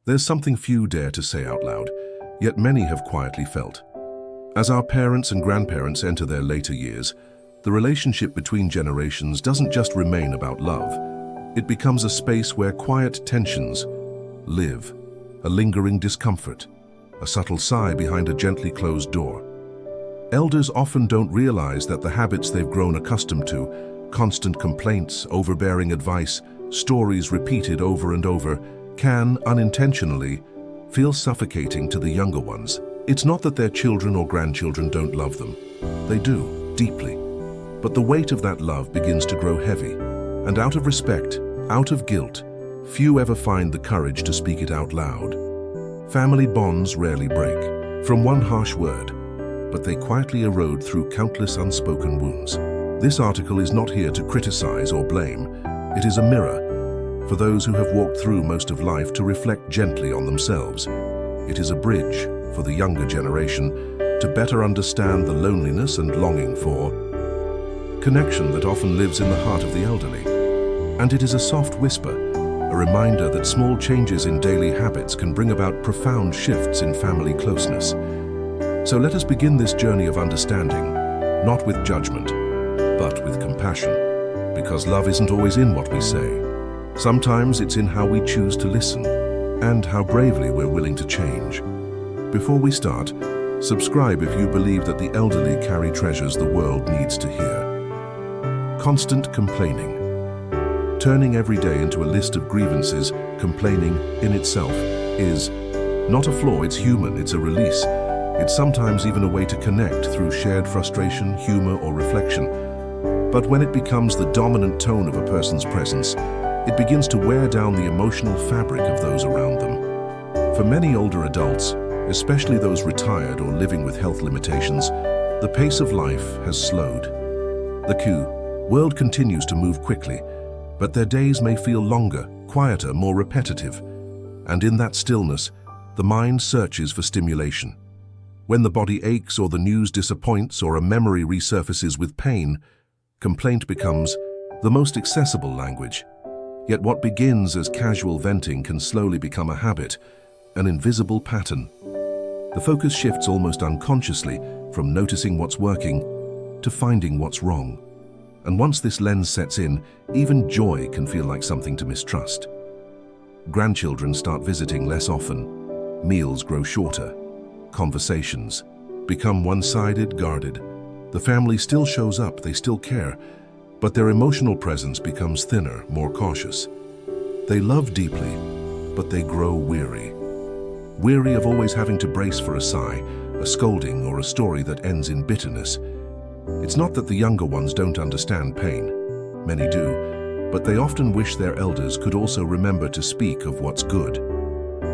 There's something few dare to say out loud, yet many have quietly felt. As our parents and grandparents enter their later years, the relationship between generations doesn't just remain about love. It becomes a space where quiet tensions live, a lingering discomfort, a subtle sigh behind a gently closed door. Elders often don't realize that the habits they've grown accustomed to, constant complaints, overbearing advice, stories repeated over and over, can, unintentionally, feel suffocating to the younger ones. It's not that their children or grandchildren don't love them. They do, deeply. But the weight of that love begins to grow heavy, and out of respect, out of guilt, few ever find the courage to speak it out loud. Family bonds rarely break from one harsh word, but they quietly erode through countless unspoken wounds. This article is not here to criticize or blame. It is a mirror for those who have walked through most of life to reflect gently on themselves. It is a bridge for the younger generation to better understand the loneliness and longing for connection that often lives in the heart of the elderly. And it is a soft whisper, a reminder that small changes in daily habits can bring about profound shifts in family closeness. So let us begin this journey of understanding, not with judgment, but with compassion. Because love isn't always in what we say. Sometimes it's in how we choose to listen, and how bravely we're willing to change. Before we start, subscribe if you believe that the elderly carry treasures the world needs to hear. Constant complaining. Turning every day into a list of grievances, complaining in itself is not a flaw, it's human, it's a release. It's sometimes even a way to connect through shared frustration, humor, or reflection. But when it becomes the dominant tone of a person's presence, it begins to wear down the emotional fabric of those around them. For many older adults, especially those retired or living with health limitations, the pace of life has slowed. The world continues to move quickly, but their days may feel longer, quieter, more repetitive. And in that stillness, the mind searches for stimulation. When the body aches or the news disappoints or a memory resurfaces with pain, complaint becomes the most accessible language. Yet what begins as casual venting can slowly become a habit, an invisible pattern. The focus shifts almost unconsciously from noticing what's working to finding what's wrong. And once this lens sets in, even joy can feel like something to mistrust. Grandchildren start visiting less often. Meals grow shorter. Conversations become one-sided, guarded. The family still shows up, they still care, but their emotional presence becomes thinner, more cautious. They love deeply, but they grow weary. Weary of always having to brace for a sigh, a scolding, or a story that ends in bitterness. It's not that the younger ones don't understand pain. Many do, but they often wish their elders could also remember to speak of what's good,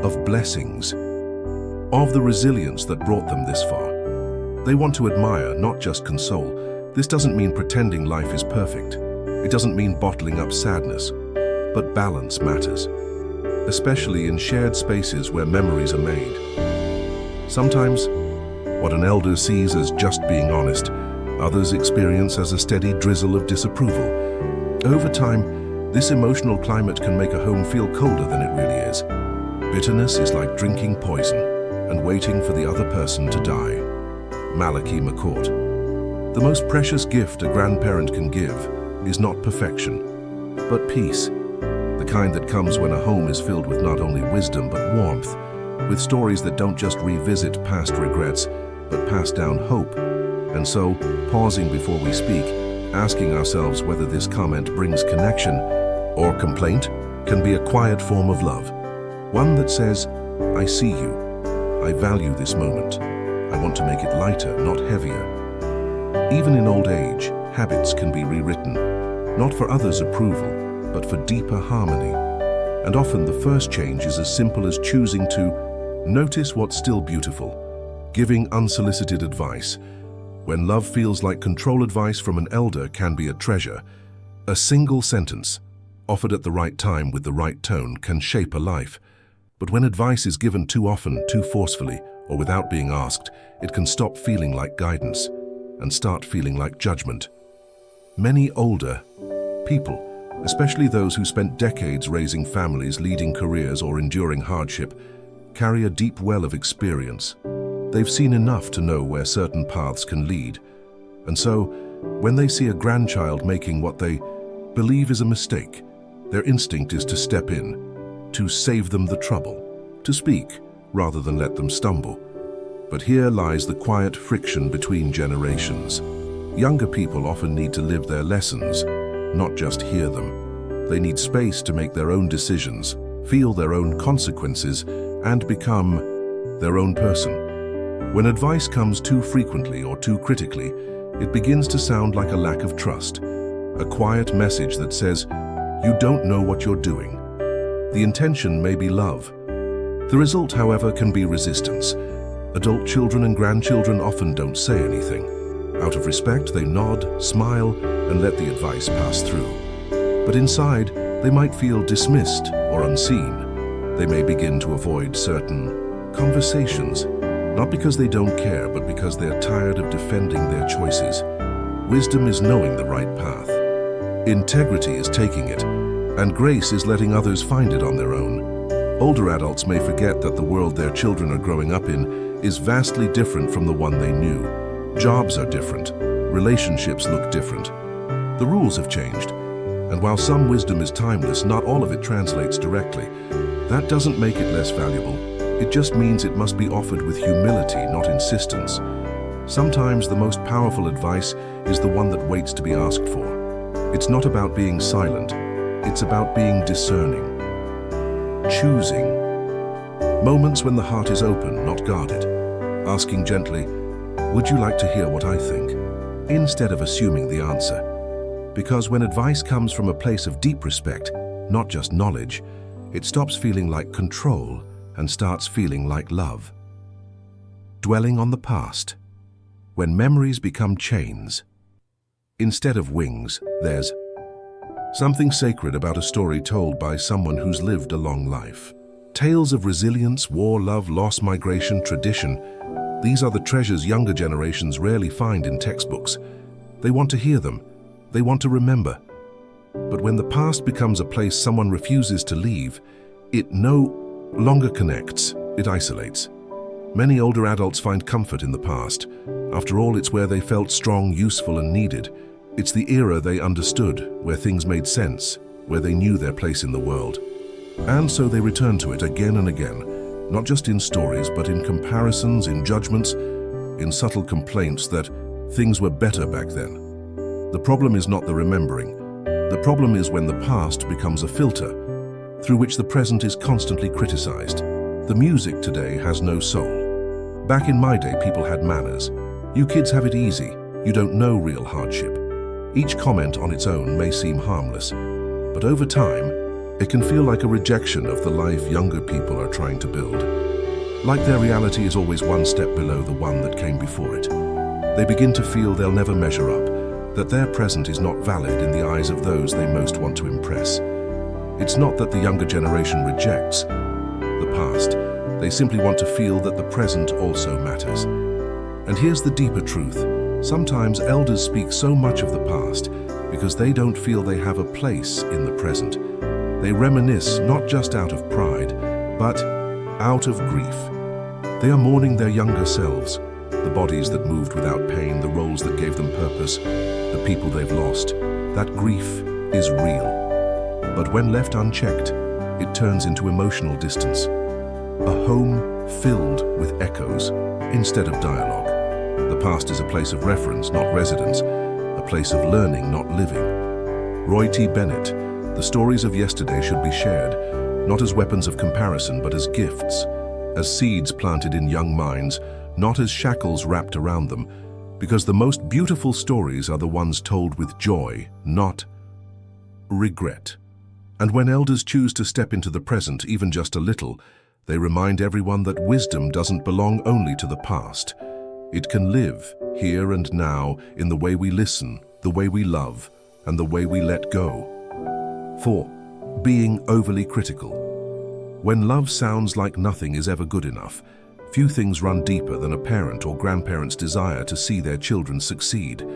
of blessings, of the resilience that brought them this far. They want to admire, not just console. This doesn't mean pretending life is perfect. It doesn't mean bottling up sadness. But balance matters, especially in shared spaces where memories are made. Sometimes, what an elder sees as just being honest, others experience as a steady drizzle of disapproval. Over time, this emotional climate can make a home feel colder than it really is. Bitterness is like drinking poison and waiting for the other person to die. Malachi McCourt. The most precious gift a grandparent can give is not perfection, but peace. The kind that comes when a home is filled with not only wisdom but warmth, with stories that don't just revisit past regrets, but pass down hope. And so, pausing before we speak, asking ourselves whether this comment brings connection or complaint, can be a quiet form of love. One that says, I see you, I value this moment, I want to make it lighter, not heavier. Even in old age, habits can be rewritten, not for others' approval, but for deeper harmony. And often the first change is as simple as choosing to notice what's still beautiful, giving unsolicited advice. When love feels like control, advice from an elder can be a treasure. A single sentence, offered at the right time with the right tone, can shape a life. But when advice is given too often, too forcefully, or without being asked, it can stop feeling like guidance and start feeling like judgment. Many older people especially those who spent decades raising families, leading careers, or enduring hardship, carry a deep well of experience. They've seen enough to know where certain paths can lead. And so, when they see a grandchild making what they believe is a mistake, their instinct is to step in, to save them the trouble, to speak rather than let them stumble. But here lies the quiet friction between generations. Younger people often need to live their lessons, not just hear them. They need space to make their own decisions, feel their own consequences, and become their own person. When advice comes too frequently or too critically, it begins to sound like a lack of trust, a quiet message that says, "You don't know what you're doing." The intention may be love. The result, however, can be resistance. Adult children and grandchildren often don't say anything. Out of respect, they nod, smile, and let the advice pass through. But inside, they might feel dismissed or unseen. They may begin to avoid certain conversations, not because they don't care, but because they're tired of defending their choices. Wisdom is knowing the right path. Integrity is taking it, and grace is letting others find it on their own. Older adults may forget that the world their children are growing up in is vastly different from the one they knew. Jobs are different. Relationships look different. The rules have changed. And while some wisdom is timeless, not all of it translates directly. That doesn't make it less valuable. It just means it must be offered with humility, not insistence. Sometimes the most powerful advice is the one that waits to be asked for. It's not about being silent. It's about being discerning. Choosing. Moments when the heart is open, not guarded. Asking gently, "Would you like to hear what I think?" instead of assuming the answer. Because when advice comes from a place of deep respect, not just knowledge, it stops feeling like control and starts feeling like love. Dwelling on the past. When memories become chains, instead of wings, there's something sacred about a story told by someone who's lived a long life. Tales of resilience, war, love, loss, migration, tradition. These are the treasures younger generations rarely find in textbooks. They want to hear them. They want to remember. But when the past becomes a place someone refuses to leave, it no longer connects, it isolates. Many older adults find comfort in the past. After all, it's where they felt strong, useful, and needed. It's the era they understood, where things made sense, where they knew their place in the world. And so they return to it again and again, not just in stories, but in comparisons, in judgments, in subtle complaints that things were better back then. The problem is not the remembering. The problem is when the past becomes a filter through which the present is constantly criticized. The music today has no soul. Back in my day, people had manners. You kids have it easy. You don't know real hardship. Each comment on its own may seem harmless, but over time, it can feel like a rejection of the life younger people are trying to build. Like their reality is always one step below the one that came before it. They begin to feel they'll never measure up, that their present is not valid in the eyes of those they most want to impress. It's not that the younger generation rejects the past. They simply want to feel that the present also matters. And here's the deeper truth. Sometimes elders speak so much of the past because they don't feel they have a place in the present. They reminisce not just out of pride, but out of grief. They are mourning their younger selves, the bodies that moved without pain, the roles that gave them purpose, the people they've lost. That grief is real. But when left unchecked, it turns into emotional distance. A home filled with echoes instead of dialogue. The past is a place of reference, not residence, a place of learning, not living. Roy T. Bennett, the stories of yesterday should be shared, not as weapons of comparison, but as gifts, as seeds planted in young minds, not as shackles wrapped around them, because the most beautiful stories are the ones told with joy, not regret. And when elders choose to step into the present, even just a little, they remind everyone that wisdom doesn't belong only to the past. It can live here and now in the way we listen, the way we love, and the way we let go. 4. Being overly critical. When love sounds like nothing is ever good enough, few things run deeper than a parent or grandparent's desire to see their children succeed.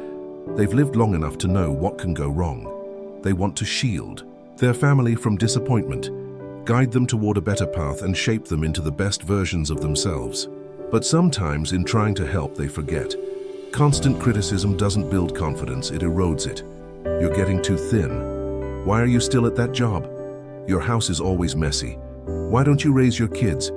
They've lived long enough to know what can go wrong. They want to shield their family from disappointment, guide them toward a better path, and shape them into the best versions of themselves. But sometimes in trying to help, they forget. Constant criticism doesn't build confidence, it erodes it. You're getting too thin. Why are you still at that job? Your house is always messy. Why don't you raise your kids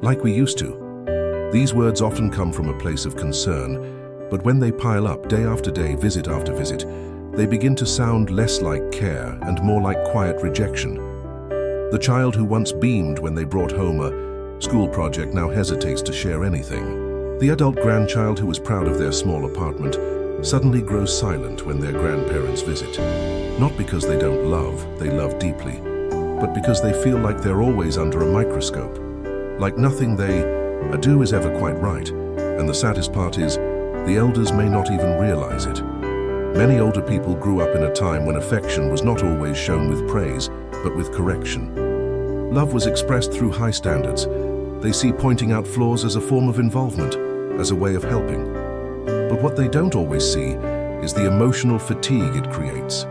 like we used to? These words often come from a place of concern, but when they pile up day after day, visit after visit, they begin to sound less like care and more like quiet rejection. The child who once beamed when they brought home a school project now hesitates to share anything. The adult grandchild who was proud of their small apartment suddenly grows silent when their grandparents visit. Not because they don't love, they love deeply, but because they feel like they're always under a microscope. Like nothing they do is ever quite right. And the saddest part is, the elders may not even realize it. Many older people grew up in a time when affection was not always shown with praise, but with correction. Love was expressed through high standards. They see pointing out flaws as a form of involvement, as a way of helping. But what they don't always see is the emotional fatigue it creates,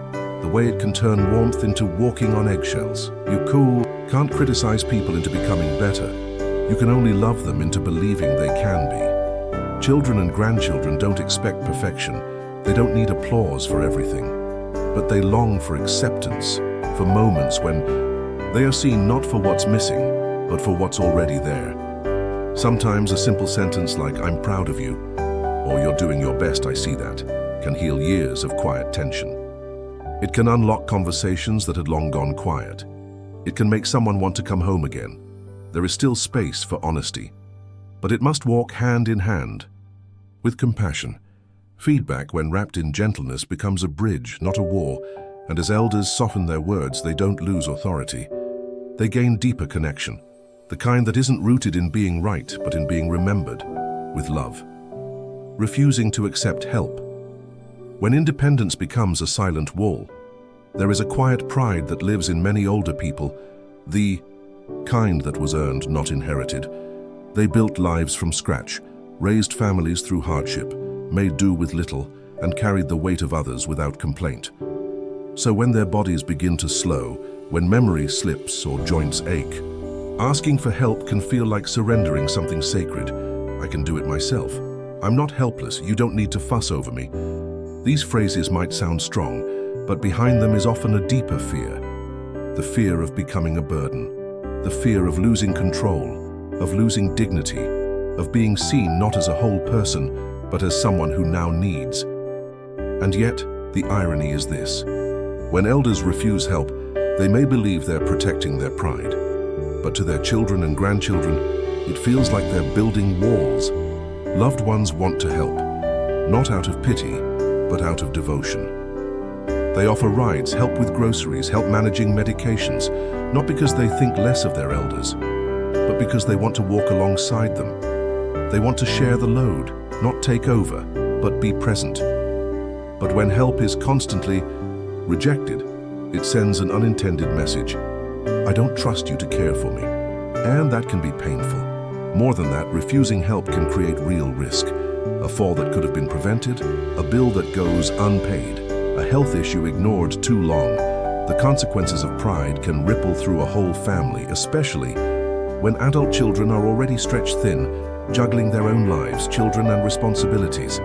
the way it can turn warmth into walking on eggshells. You can't criticize people into becoming better. You can only love them into believing they can be. Children and grandchildren don't expect perfection. They don't need applause for everything. But they long for acceptance, for moments when they are seen not for what's missing, but for what's already there. Sometimes a simple sentence like, "I'm proud of you," or "You're doing your best, I see that," can heal years of quiet tension. It can unlock conversations that had long gone quiet. It can make someone want to come home again. There is still space for honesty, but it must walk hand in hand with compassion. Feedback, when wrapped in gentleness, becomes a bridge, not a wall, and as elders soften their words, they don't lose authority. They gain deeper connection, the kind that isn't rooted in being right, but in being remembered with love. Refusing to accept help. When independence becomes a silent wall, there is a quiet pride that lives in many older people, the kind that was earned, not inherited. They built lives from scratch, raised families through hardship, made do with little, and carried the weight of others without complaint. So when their bodies begin to slow, when memory slips or joints ache, asking for help can feel like surrendering something sacred. I can do it myself. I'm not helpless. You don't need to fuss over me. These phrases might sound strong, but behind them is often a deeper fear. The fear of becoming a burden. The fear of losing control, of losing dignity, of being seen not as a whole person, but as someone who now needs. And yet, the irony is this. When elders refuse help, they may believe they're protecting their pride. But to their children and grandchildren, it feels like they're building walls. Loved ones want to help, not out of pity, but out of devotion. They offer rides, help with groceries, help managing medications, not because they think less of their elders, but because they want to walk alongside them. They want to share the load, not take over, but be present. But when help is constantly rejected, it sends an unintended message. I don't trust you to care for me. And that can be painful. More than that, refusing help can create real risk. A fall that could have been prevented, a bill that goes unpaid, a health issue ignored too long. The consequences of pride can ripple through a whole family, especially when adult children are already stretched thin, juggling their own lives, children and responsibilities.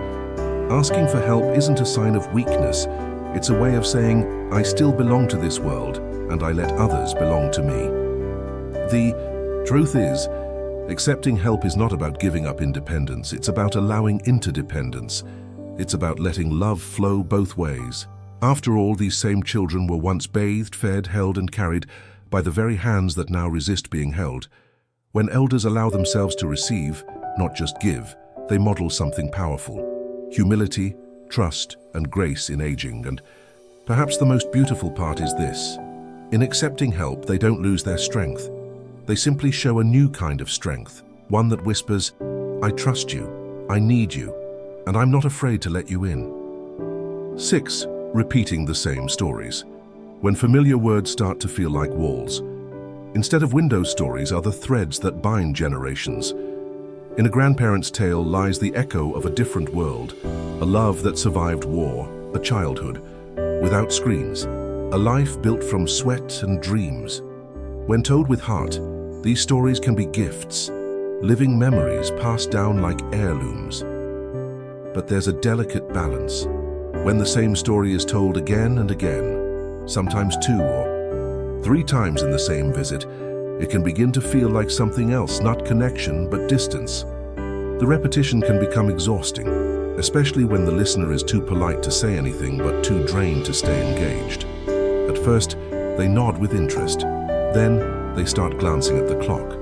Asking for help isn't a sign of weakness. It's a way of saying, I still belong to this world, and I let others belong to me. The truth is, accepting help is not about giving up independence. It's about allowing interdependence. It's about letting love flow both ways. After all, these same children were once bathed, fed, held, and carried by the very hands that now resist being held. When elders allow themselves to receive, not just give, they model something powerful. Humility, trust, and grace in aging. And perhaps the most beautiful part is this. In accepting help, they don't lose their strength. They simply show a new kind of strength, one that whispers, I trust you, I need you, and I'm not afraid to let you in. 6. Repeating the same stories. When familiar words start to feel like walls, instead of window stories are the threads that bind generations. In a grandparent's tale lies the echo of a different world, a love that survived war, a childhood, without screens, a life built from sweat and dreams. When told with heart, these stories can be gifts, living memories passed down like heirlooms. But there's a delicate balance. When the same story is told again and again, sometimes 2 or 3 times in the same visit, it can begin to feel like something else, not connection, but distance. The repetition can become exhausting, especially when the listener is too polite to say anything but too drained to stay engaged. At first, they nod with interest. Then, they start glancing at the clock.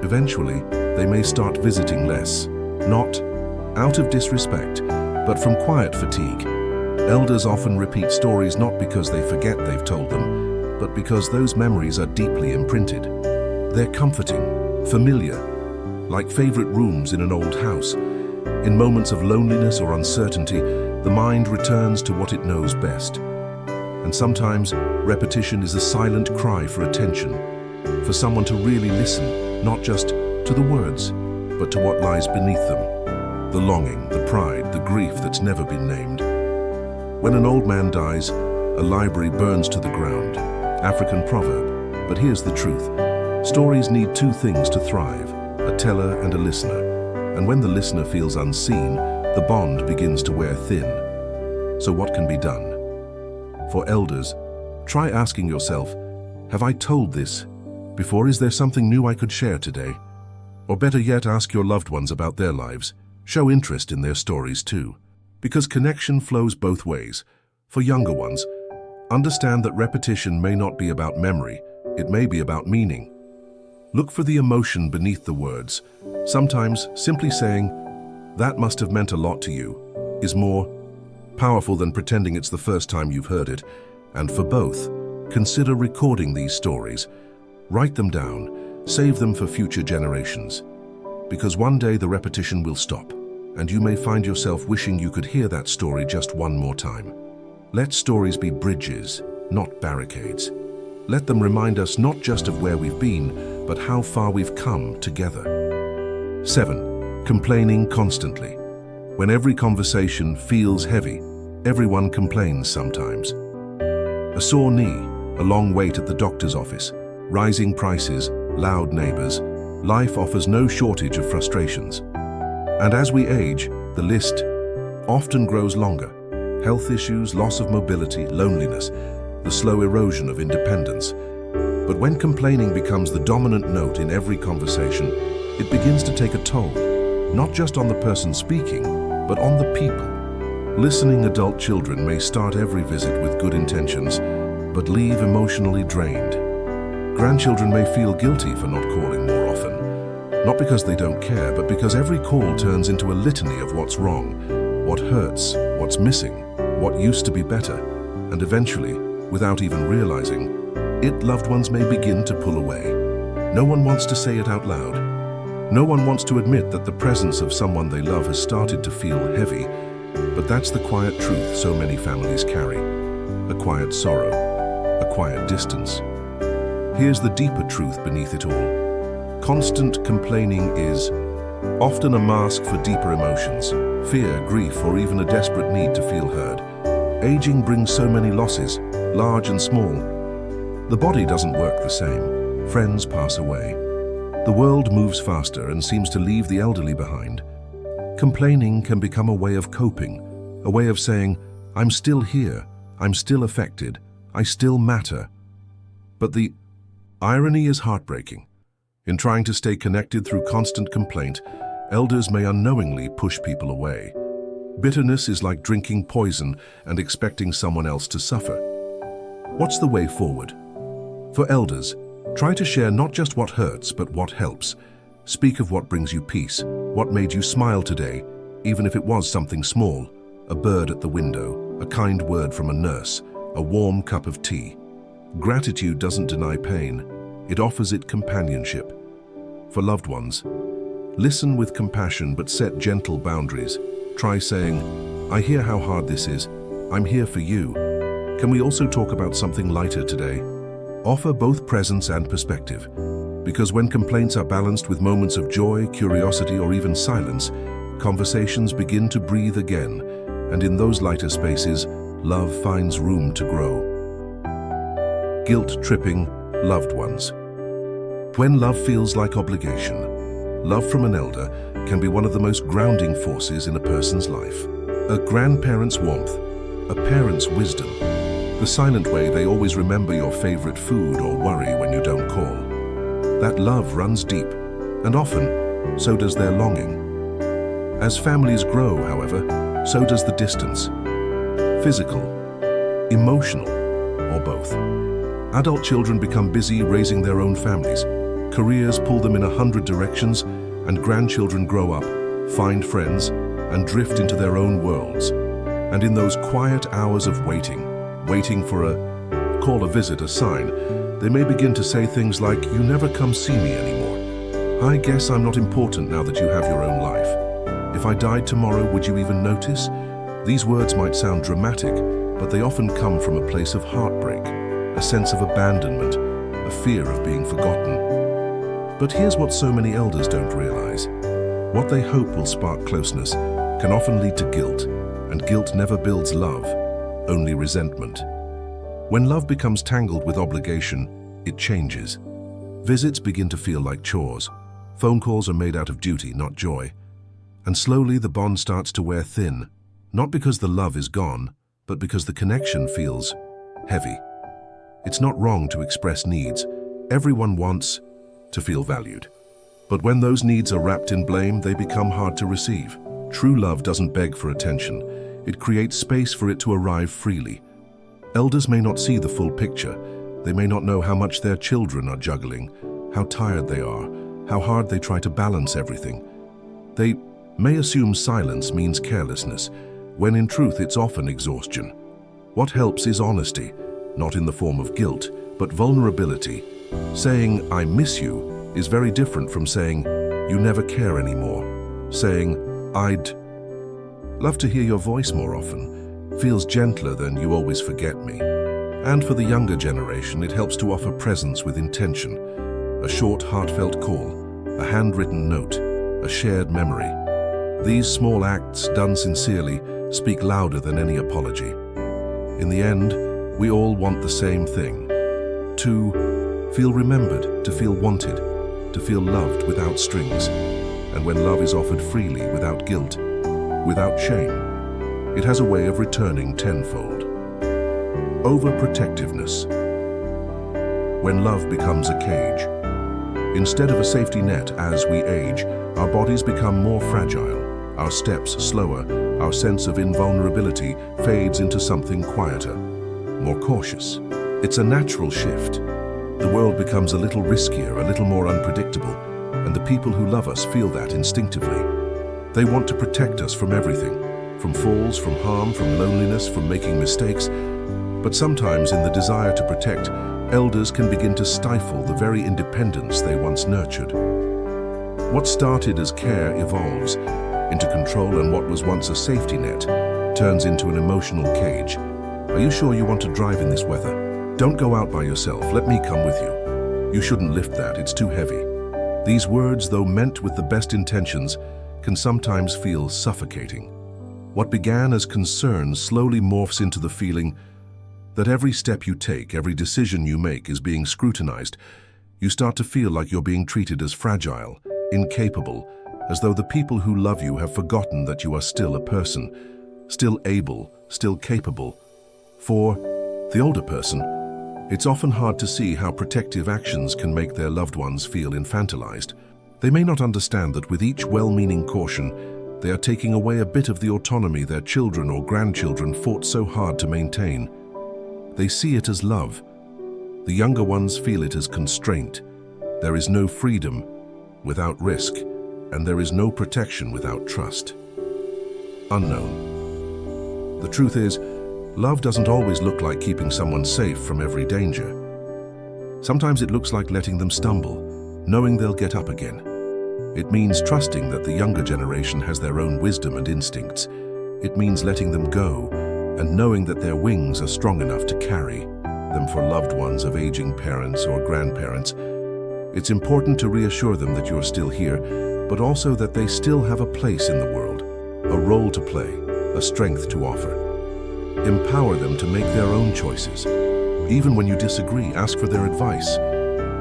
Eventually, they may start visiting less, not out of disrespect, but from quiet fatigue. Elders often repeat stories not because they forget they've told them, but because those memories are deeply imprinted. They're comforting, familiar, like favorite rooms in an old house. In moments of loneliness or uncertainty, the mind returns to what it knows best. And sometimes, repetition is a silent cry for attention, for someone to really listen, not just to the words, but to what lies beneath them. The longing, the pride, the grief that's never been named. When an old man dies, a library burns to the ground. African proverb. But here's the truth. Stories need 2 things to thrive, a teller and a listener. And when the listener feels unseen, the bond begins to wear thin. So what can be done? For elders, try asking yourself, have I told this before? Is there something new I could share today? Or better yet, ask your loved ones about their lives. Show interest in their stories too. Because connection flows both ways. For younger ones, understand that repetition may not be about memory, it may be about meaning. Look for the emotion beneath the words. Sometimes simply saying, "That must have meant a lot to you," is more powerful than pretending it's the first time you've heard it. And for both, consider recording these stories. Write them down, save them for future generations. Because one day the repetition will stop, and you may find yourself wishing you could hear that story just one more time. Let stories be bridges, not barricades. Let them remind us not just of where we've been, but how far we've come together. 7. Complaining constantly. When every conversation feels heavy, everyone complains sometimes. A sore knee, a long wait at the doctor's office, rising prices, loud neighbors. Life offers no shortage of frustrations. And as we age, the list often grows longer. Health issues, loss of mobility, loneliness, the slow erosion of independence. But when complaining becomes the dominant note in every conversation, it begins to take a toll, not just on the person speaking, but on the people. Listening adult children may start every visit with good intentions, but leave emotionally drained. Grandchildren may feel guilty for not calling more often. Not because they don't care, but because every call turns into a litany of what's wrong, what hurts, what's missing, what used to be better. And eventually, without even realizing it, loved ones may begin to pull away. No one wants to say it out loud. No one wants to admit that the presence of someone they love has started to feel heavy, but that's the quiet truth so many families carry. A quiet sorrow, a quiet distance. Here's the deeper truth beneath it all. Constant complaining is often a mask for deeper emotions, fear, grief, or even a desperate need to feel heard. Aging brings so many losses, large and small. The body doesn't work the same. Friends pass away. The world moves faster and seems to leave the elderly behind. Complaining can become a way of coping, a way of saying, "I'm still here, I'm still affected, I still matter." But the irony is heartbreaking. In trying to stay connected through constant complaint, elders may unknowingly push people away. Bitterness is like drinking poison and expecting someone else to suffer. What's the way forward? For elders, try to share not just what hurts, but what helps. Speak of what brings you peace, what made you smile today, even if it was something small, a bird at the window, a kind word from a nurse, a warm cup of tea. Gratitude doesn't deny pain. It offers it companionship. For loved ones, listen with compassion but set gentle boundaries. Try saying, "I hear how hard this is. I'm here for you. Can we also talk about something lighter today?" Offer both presence and perspective. Because when complaints are balanced with moments of joy, curiosity, or even silence, conversations begin to breathe again, and in those lighter spaces, love finds room to grow. guilt-tripping loved ones. When love feels like obligation, love from an elder can be one of the most grounding forces in a person's life. A grandparent's warmth, a parent's wisdom, the silent way they always remember your favorite food or worry when you don't call. That love runs deep, and often, so does their longing. As families grow, however, so does the distance. Physical, emotional, or both. Adult children become busy raising their own families. Careers pull them in 100 directions, and grandchildren grow up, find friends, and drift into their own worlds. And in those quiet hours of waiting for a call, a visit, a sign, they may begin to say things like, "You never come see me anymore. I guess I'm not important now that you have your own life. If I died tomorrow, would you even notice?" These words might sound dramatic, but they often come from a place of heartbreak, a sense of abandonment, a fear of being forgotten. But here's what so many elders don't realize. What they hope will spark closeness can often lead to guilt, and guilt never builds love, only resentment. When love becomes tangled with obligation, it changes. Visits begin to feel like chores. Phone calls are made out of duty, not joy. And slowly the bond starts to wear thin, not because the love is gone, but because the connection feels heavy. It's not wrong to express needs. Everyone wants to feel valued. But when those needs are wrapped in blame, they become hard to receive. True love doesn't beg for attention. It creates space for it to arrive freely. Elders may not see the full picture. They may not know how much their children are juggling, how tired they are, how hard they try to balance everything. They may assume silence means carelessness, when in truth it's often exhaustion. What helps is honesty, not in the form of guilt, but vulnerability. Saying, "I miss you," is very different from saying, "You never care anymore." Saying, "I'd love to hear your voice more often," feels gentler than "You always forget me." And for the younger generation, it helps to offer presence with intention. A short, heartfelt call, a handwritten note, a shared memory. These small acts, done sincerely, speak louder than any apology. In the end, we all want the same thing: to feel remembered, to feel wanted, to feel loved without strings. And when love is offered freely, without guilt, without shame, it has a way of returning tenfold. Overprotectiveness. When love becomes a cage. Instead of a safety net, as we age, our bodies become more fragile, our steps slower, our sense of invulnerability fades into something quieter, more cautious. It's a natural shift. The world becomes a little riskier, a little more unpredictable, and the people who love us feel that instinctively. They want to protect us from everything, from falls, from harm, from loneliness, from making mistakes. But sometimes in the desire to protect, elders can begin to stifle the very independence they once nurtured. What started as care evolves into control, and what was once a safety net turns into an emotional cage. "Are you sure you want to drive in this weather? Don't go out by yourself, let me come with you. You shouldn't lift that, it's too heavy." These words, though meant with the best intentions, can sometimes feel suffocating. What began as concern slowly morphs into the feeling that every step you take, every decision you make is being scrutinized. You start to feel like you're being treated as fragile, incapable, as though the people who love you have forgotten that you are still a person, still able, still capable. For the older person, it's often hard to see how protective actions can make their loved ones feel infantilized. They may not understand that with each well-meaning caution, they are taking away a bit of the autonomy their children or grandchildren fought so hard to maintain. They see it as love. The younger ones feel it as constraint. There is no freedom without risk, and there is no protection without trust. Unknown. The truth is, love doesn't always look like keeping someone safe from every danger. Sometimes it looks like letting them stumble, knowing they'll get up again. It means trusting that the younger generation has their own wisdom and instincts. It means letting them go and knowing that their wings are strong enough to carry them for loved ones of aging parents or grandparents. It's important to reassure them that you're still here, but also that they still have a place in the world, a role to play, a strength to offer. Empower them to make their own choices. Even when you disagree, ask for their advice.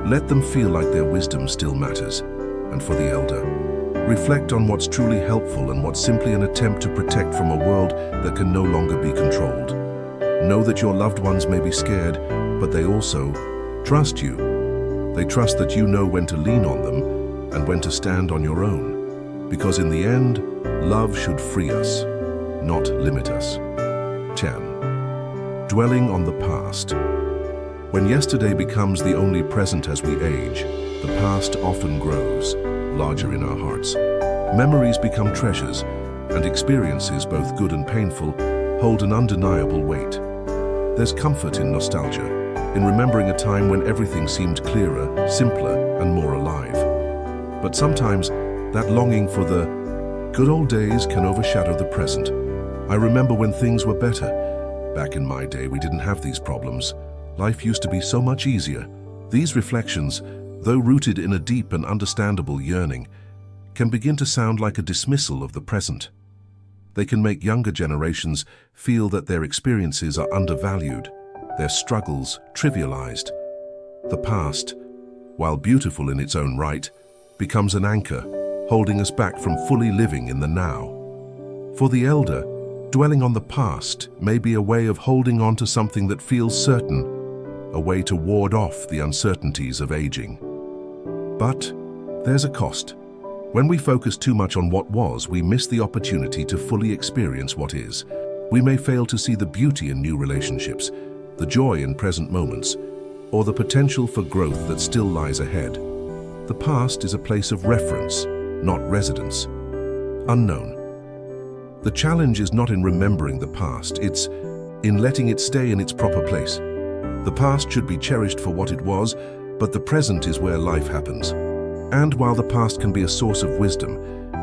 Let them feel like their wisdom still matters. And for the elder, reflect on what's truly helpful and what's simply an attempt to protect from a world that can no longer be controlled. Know that your loved ones may be scared, but they also trust you. They trust that you know when to lean on them and when to stand on your own. Because in the end, love should free us, not limit us. 10. Dwelling on the past. When yesterday becomes the only present as we age, the past often grows, larger in our hearts. Memories become treasures, and experiences, both good and painful, hold an undeniable weight. There's comfort in nostalgia, in remembering a time when everything seemed clearer, simpler, and more alive. But sometimes, that longing for the good old days can overshadow the present. I remember when things were better. Back in my day, we didn't have these problems. Life used to be so much easier. These reflections, though rooted in a deep and understandable yearning, can begin to sound like a dismissal of the present. They can make younger generations feel that their experiences are undervalued, their struggles trivialized. The past, while beautiful in its own right, becomes an anchor, holding us back from fully living in the now. For the elder, dwelling on the past may be a way of holding on to something that feels certain, a way to ward off the uncertainties of aging. But there's a cost. When we focus too much on what was, we miss the opportunity to fully experience what is. We may fail to see the beauty in new relationships, the joy in present moments, or the potential for growth that still lies ahead. The past is a place of reference, not residence. Unknown. The challenge is not in remembering the past, it's in letting it stay in its proper place. The past should be cherished for what it was, but the present is where life happens. And while the past can be a source of wisdom,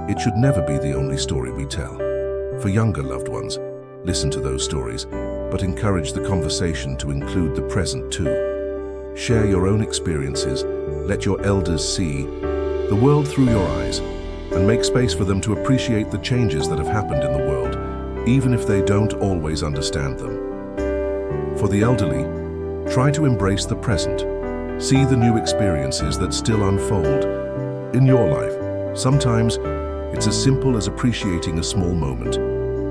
it should never be the only story we tell. For younger loved ones, listen to those stories, but encourage the conversation to include the present too. Share your own experiences, let your elders see the world through your eyes, and make space for them to appreciate the changes that have happened in the world, even if they don't always understand them. For the elderly, try to embrace the present. See the new experiences that still unfold in your life. Sometimes it's as simple as appreciating a small moment,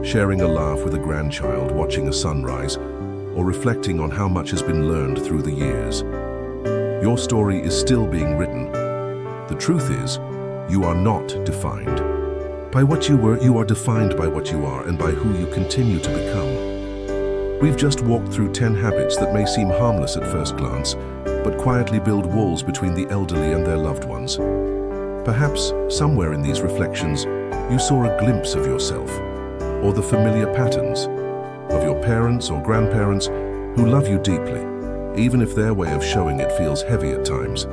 sharing a laugh with a grandchild, watching a sunrise, or reflecting on how much has been learned through the years. Your story is still being written. The truth is, you are not defined by what you were. You are defined by what you are and by who you continue to become. We've just walked through 10 habits that may seem harmless at first glance, but quietly build walls between the elderly and their loved ones. Perhaps somewhere in these reflections, you saw a glimpse of yourself, or the familiar patterns of your parents or grandparents who love you deeply, even if their way of showing it feels heavy at times.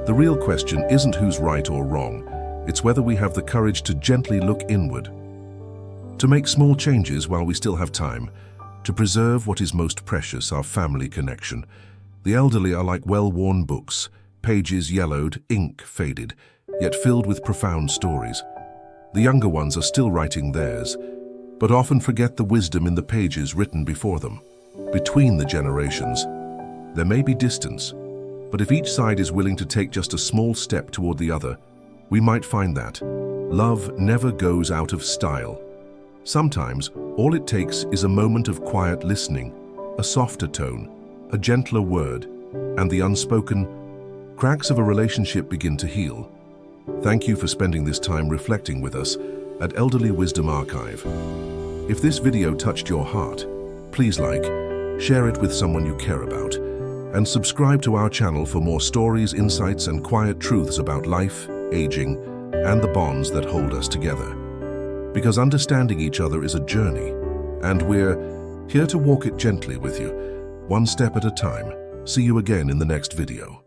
The real question isn't who's right or wrong, it's whether we have the courage to gently look inward, to make small changes while we still have time, to preserve what is most precious, our family connection. The elderly are like well-worn books, pages yellowed, ink faded, yet filled with profound stories. The younger ones are still writing theirs, but often forget the wisdom in the pages written before them. Between the generations, there may be distance, but if each side is willing to take just a small step toward the other, we might find that love never goes out of style. Sometimes, all it takes is a moment of quiet listening, a softer tone, a gentler word, and the unspoken cracks of a relationship begin to heal. Thank you for spending this time reflecting with us at Elderly Wisdom Archive. If this video touched your heart, please like, share it with someone you care about, and subscribe to our channel for more stories, insights, and quiet truths about life, aging, and the bonds that hold us together. Because understanding each other is a journey, and we're here to walk it gently with you, one step at a time. See you again in the next video.